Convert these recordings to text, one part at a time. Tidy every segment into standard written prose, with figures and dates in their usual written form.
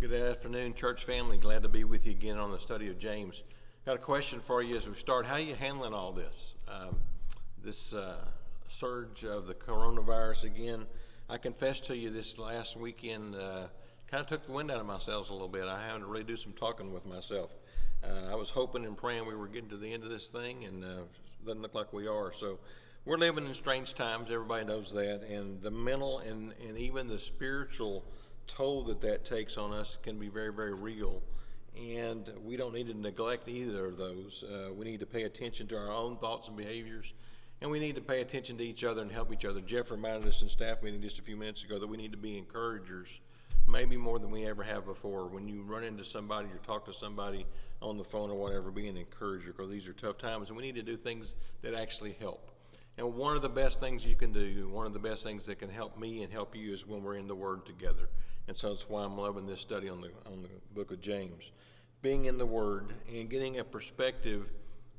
Good afternoon, church family. Glad to be with you again on the study of James. Got a question for you as we start. How are you handling all this? This surge of the coronavirus again. I confess to you this last weekend kind of took the wind out of my sails a little bit. I had to really do some talking with myself. I was hoping and praying we were getting to the end of this thing, and doesn't look like we are. So we're living in strange times. Everybody knows that. And the mental and even the spiritual toll that takes on us can be very, very real, and we don't need to neglect either of those. We need to pay attention to our own thoughts and behaviors, and we need to pay attention to each other and help each other. Jeff reminded us in staff meeting just a few minutes ago that we need to be encouragers, maybe more than we ever have before. When you run into somebody or talk to somebody on the phone or whatever, be an encourager, because these are tough times, and we need to do things that actually help. And one of the best things you can do, one of the best things that can help me and help you, is when we're in the Word together. And so that's why I'm loving this study on the book of James. Being in the Word and getting a perspective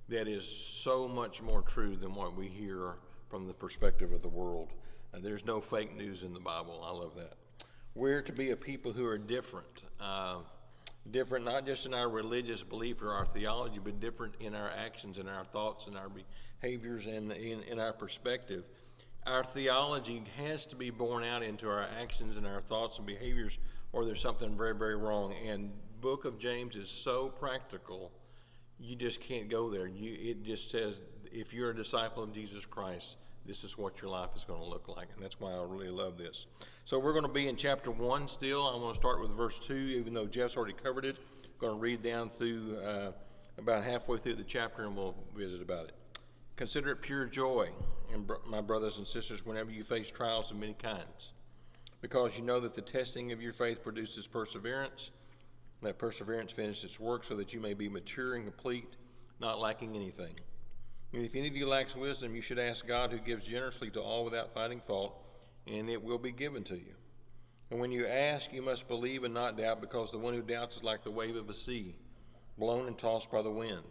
that is so much more true than what we hear from the perspective of the world. There's no fake news in the Bible. I love that. We're to be a people who are different. Different not just in our religious belief or our theology, but different in our actions and our thoughts and our behaviors and in our perspective. Our theology has to be borne out into our actions and our thoughts and behaviors, or there's something very, very wrong. And book of James is so practical, you just can't go there. It just says, if you're a disciple of Jesus Christ, this is what your life is going to look like. And that's why I really love this. So we're going to be in chapter 1 still. I want to start with verse 2, even though Jeff's already covered it. I'm going to read down through about halfway through the chapter, and we'll visit about it. Consider it pure joy, my brothers and sisters, whenever you face trials of many kinds, because you know that the testing of your faith produces perseverance. Let perseverance finish its work, so that you may be mature and complete, not lacking anything. And if any of you lacks wisdom, you should ask God, who gives generously to all without finding fault, and it will be given to you. And when you ask, you must believe and not doubt, because the one who doubts is like the wave of a sea, blown and tossed by the wind.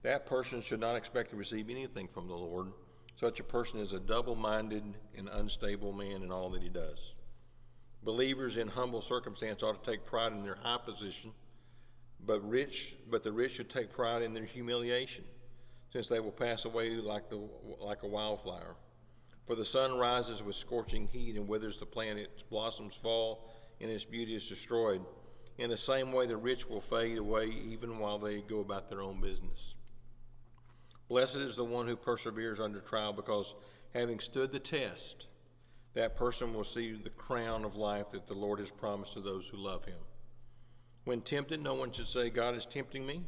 That person should not expect to receive anything from the Lord. Such a person is a double-minded and unstable man in all that he does. Believers in humble circumstance ought to take pride in their high position, but the rich should take pride in their humiliation, since they will pass away like a wildflower. For the sun rises with scorching heat and withers the plant, its blossoms fall, and its beauty is destroyed. In the same way, the rich will fade away even while they go about their own business. Blessed is the one who perseveres under trial, because having stood the test, that person will see the crown of life that the Lord has promised to those who love him. When tempted, no one should say, God is tempting me,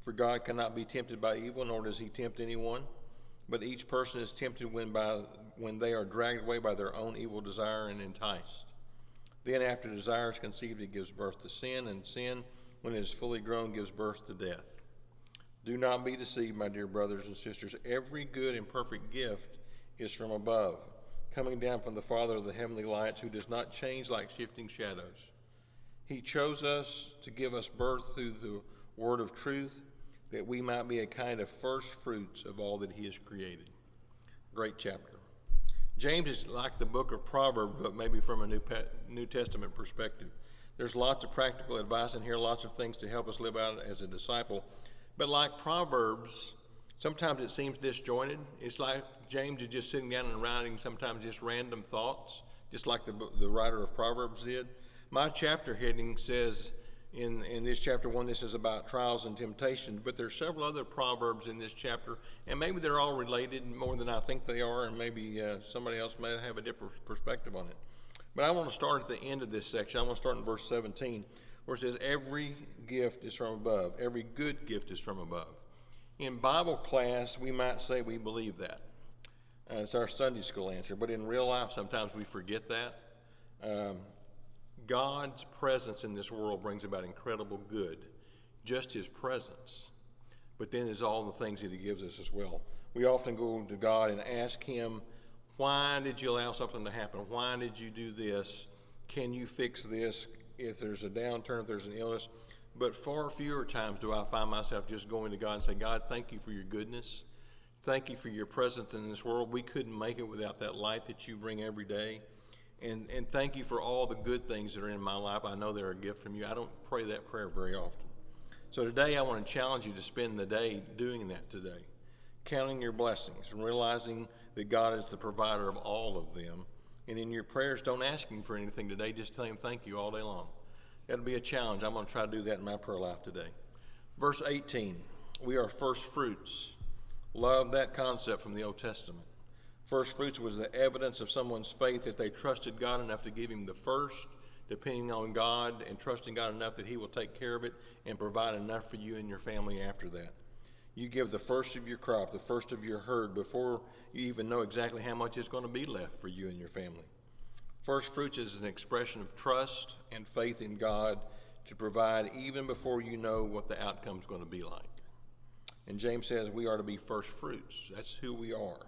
for God cannot be tempted by evil, nor does he tempt anyone. But each person is tempted when they are dragged away by their own evil desire and enticed. Then after desire is conceived, it gives birth to sin, and sin, when it is fully grown, gives birth to death. Do not be deceived, my dear brothers and sisters. Every good and perfect gift is from above, coming down from the Father of the heavenly lights, who does not change like shifting shadows. He chose us to give us birth through the word of truth, that we might be a kind of first fruits of all that he has created. Great chapter. James is like the book of Proverbs, but maybe from a New Testament perspective. There's lots of practical advice in here, lots of things to help us live out as a disciple. But like Proverbs, sometimes it seems disjointed. It's like James is just sitting down and writing sometimes just random thoughts, just like the writer of Proverbs did. My chapter heading says in this chapter 1, this is about trials and temptations, but there's several other Proverbs in this chapter, and maybe they're all related more than I think they are, and maybe somebody else may have a different perspective on it. But I want to start at the end of this section. I want to start in verse 17, where it says, every gift is from above. Every good gift is from above. In Bible class, we might say we believe that. It's our Sunday school answer. But in real life, sometimes we forget that. God's presence in this world brings about incredible good. Just his presence. But then there's all the things that he gives us as well. We often go to God and ask him, why did you allow something to happen? Why did you do this? Can you fix this? If there's a downturn, if there's an illness. But far fewer times do I find myself just going to God and say, God, thank you for your goodness. Thank you for your presence in this world. We couldn't make it without that light that you bring every day. and thank you for all the good things that are in my life. I know they're a gift from you. I don't pray that prayer very often. So today I want to challenge you to spend the day doing that today, counting your blessings and realizing that God is the provider of all of them. And in your prayers, don't ask Him for anything today. Just tell Him thank you all day long. That'll be a challenge. I'm going to try to do that in my prayer life today. Verse 18, we are first fruits. Love that concept from the Old Testament. First fruits was the evidence of someone's faith that they trusted God enough to give Him the first, depending on God and trusting God enough that He will take care of it and provide enough for you and your family after that. You give the first of your crop, the first of your herd, before you even know exactly how much is going to be left for you and your family. First fruits is an expression of trust and faith in God to provide even before you know what the outcome is going to be like. And James says we are to be first fruits. That's who we are.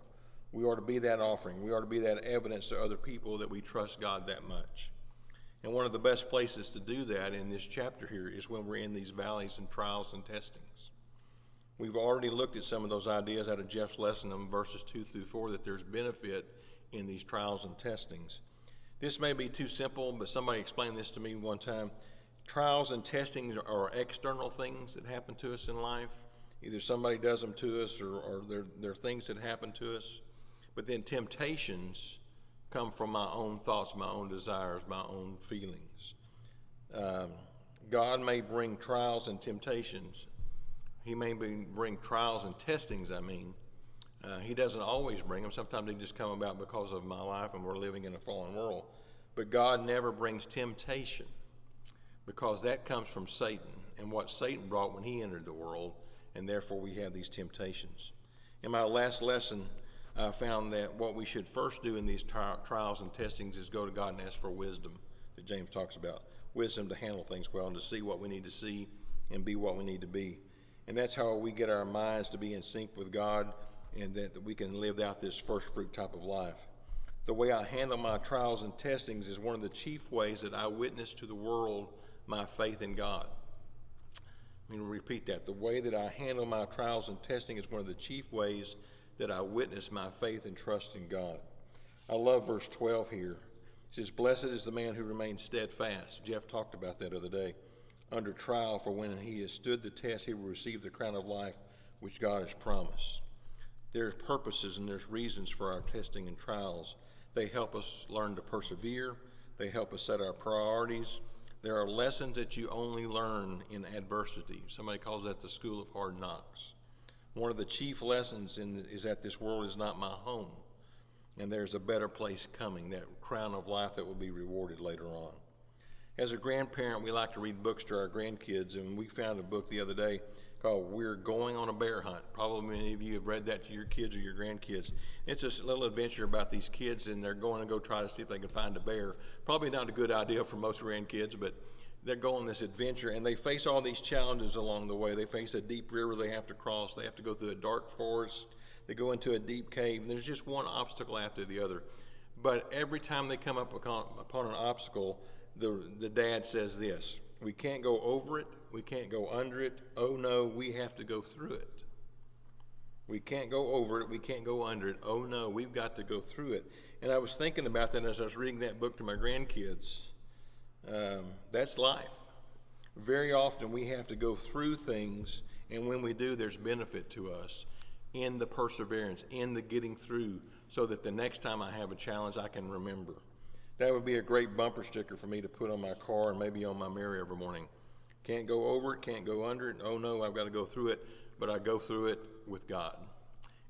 We are to be that offering. We are to be that evidence to other people that we trust God that much. And one of the best places to do that in this chapter here is when we're in these valleys and trials and testings. We've already looked at some of those ideas out of Jeff's lesson in verses 2 through 4, that there's benefit in these trials and testings. This may be too simple, but somebody explained this to me one time. Trials and testings are external things that happen to us in life. Either somebody does them to us or they're things that happen to us. But then temptations come from my own thoughts, my own desires, my own feelings. God may bring trials and temptations. He may bring trials and testings, He doesn't always bring them. Sometimes they just come about because of my life and we're living in a fallen world. But God never brings temptation, because that comes from Satan and what Satan brought when he entered the world, and therefore we have these temptations. In my last lesson, I found that what we should first do in these trials and testings is go to God and ask for wisdom, that James talks about. Wisdom to handle things well and to see what we need to see and be what we need to be. And that's how we get our minds to be in sync with God, and that we can live out this first fruit type of life. The way I handle my trials and testings is one of the chief ways that I witness to the world my faith in God. I'm going to repeat that. The way that I handle my trials and testing is one of the chief ways that I witness my faith and trust in God. I love verse 12 here. It says, "Blessed is the man who remains steadfast." Jeff talked about that the other day. "Under trial, for when he has stood the test, he will receive the crown of life which God has promised." There's purposes and there's reasons for our testing and trials. They help us learn to persevere. They help us set our priorities. There are lessons that you only learn in adversity. Somebody calls that the school of hard knocks. One of the chief lessons is that this world is not my home, and there's a better place coming, that crown of life that will be rewarded later on. As a grandparent, we like to read books to our grandkids, and we found a book the other day called "We're Going on a Bear Hunt." Probably many of you have read that to your kids or your grandkids. It's a little adventure about these kids, and they're going to go try to see if they can find a bear. Probably not a good idea for most grandkids, but they're going on this adventure, and they face all these challenges along the way. They face a deep river they have to cross. They have to go through a dark forest. They go into a deep cave, and there's just one obstacle after the other. But every time they come up upon an obstacle, the dad says this: "We can't go over it. We can't go under it. Oh no, we have to go through it. We can't go over it. We can't go under it. Oh no, we've got to go through it." And I was thinking about that as I was reading that book to my grandkids. That's life. Very often we have to go through things, and when we do, there's benefit to us in the perseverance, in the getting through, so that the next time I have a challenge, I can remember. That would be a great bumper sticker for me to put on my car and maybe on my mirror every morning. Can't go over it, can't go under it. Oh no, I've got to go through it, but I go through it with God.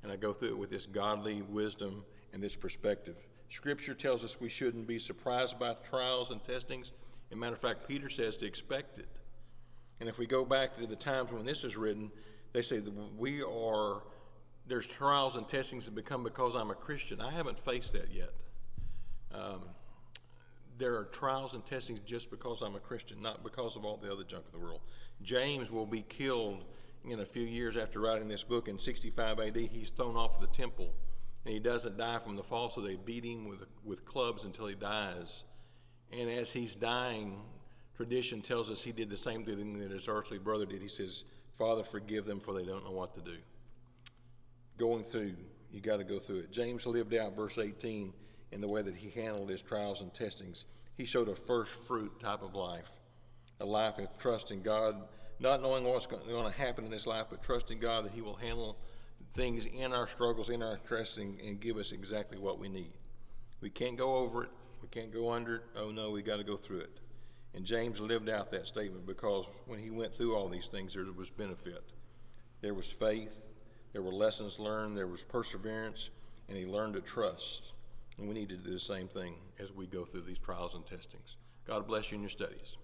And I go through it with this godly wisdom and this perspective. Scripture tells us we shouldn't be surprised by trials and testings. As a matter of fact, Peter says to expect it. And if we go back to the times when this is written, they say that there's trials and testings that become because I'm a Christian. I haven't faced that yet. There are trials and testings just because I'm a Christian, not because of all the other junk of the world. James will be killed in a few years after writing this book. In 65 AD, he's thrown off the temple, and he doesn't die from the fall, so they beat him with clubs until he dies. And as he's dying, tradition tells us he did the same thing that his earthly brother did. He says, "Father, forgive them, for they don't know what to do." Going through, you got to go through it. James lived out verse 18 in the way that he handled his trials and testings. He showed a first fruit type of life, a life of trusting God, not knowing what's going to happen in this life, but trusting God that he will handle things in our struggles, in our testing, and give us exactly what we need. We can't go over it. We can't go under it. Oh no, we got to go through it. And James lived out that statement, because when he went through all these things, there was benefit. There was faith, there were lessons learned, there was perseverance, and he learned to trust. And we need to do the same thing as we go through these trials and testings. God bless you in your studies.